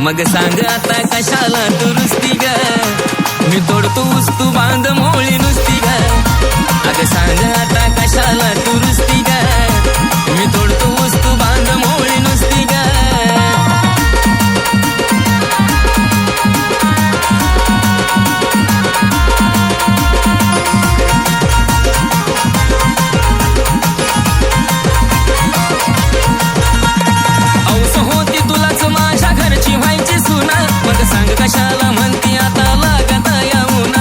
मग सांग आता कशाला दुरुस्ती ग मी तोडतो ऊस तू बांध मोळी नुसती ग अग सांग आता कशाला दुरुस्ती ग मी तोडतो ऊस तू बांध मोळी नुसती ग कशाला म्हणती आता लागत येऊन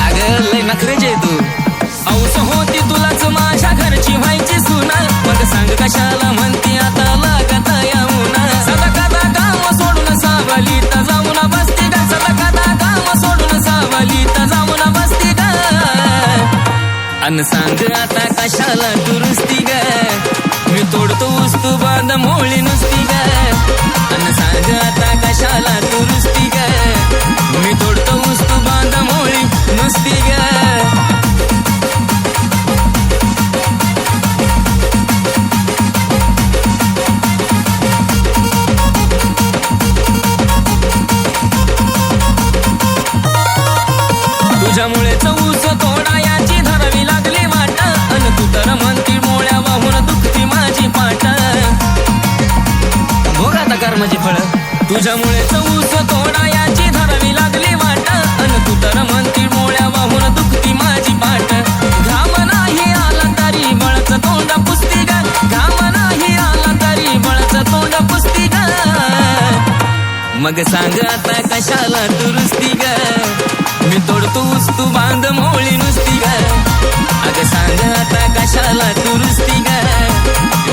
अगं लय नखरेचे तू औस होती तुलाच माझ्या घरची व्हायची सुना मग सांग कशाला म्हणती आता लागत येऊन सदा काम सोडून सावलीत जाऊन बसती ग सदा काम सोडून सावलीत जाऊन बसती ग अन सांग आता कशाला दुरुस्ती ग मी तोडतो ऊस तू बांध मोळी नुसती ग अन सांग आता कशाला दुरुस्ती ग मी तोडतो ऊस तू बांध मोळी नुसती ग तुझ्यामुळेच ऊस तोडा याची धरावी लागली वाट अन तू तर म्हणती मोळ्या वाहून दुखती माझी पाट भोग आता कर्माची फळ तुझ्यामुळेच ऊस तोडा याची धरावी लागली वाट अन तू तर म्हणती मोळ्या वाहून दुखती माझी पाट घाम नाही आला तरी बळच तोंड पुसती ग घाम नाही आला तरी बळच तोंड पुसती ग मग सांग आता कशाला दुरुस्ती ग मी तोडतो ऊस तू बांध मोळी नुसती ग अग सांग आता कशाला दुरुस्ती ग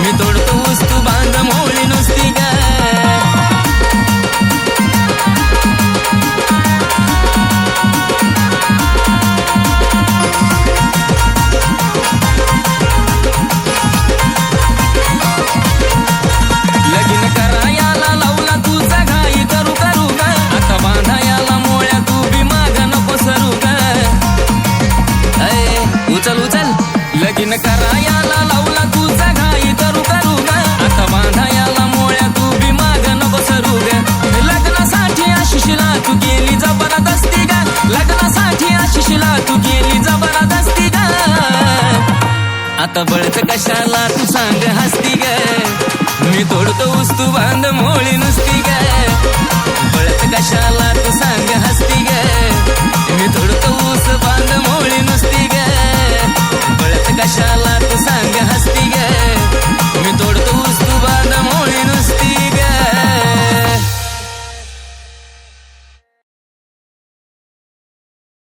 मी तोडतो ऊस तू बांध मोळी नुसती ग लगीन करायला लावला तुझा घाई करू करू ग आता बांधायला मोळ्या तू बी माग नको सरू ग उचल उचल लगीन करायला लावला तुझा घाई करू करू ग आता बांधायला मोळ्या तू बी माग नको सरू ग लग्नासाठी आशिषला तू गेली जबरदस्ती ग लग्नासाठी आशिषला तू गेली जबरदस्ती ग आता बळच कशाला तू सांग हसती ग मी तोडतो ऊस तू बांध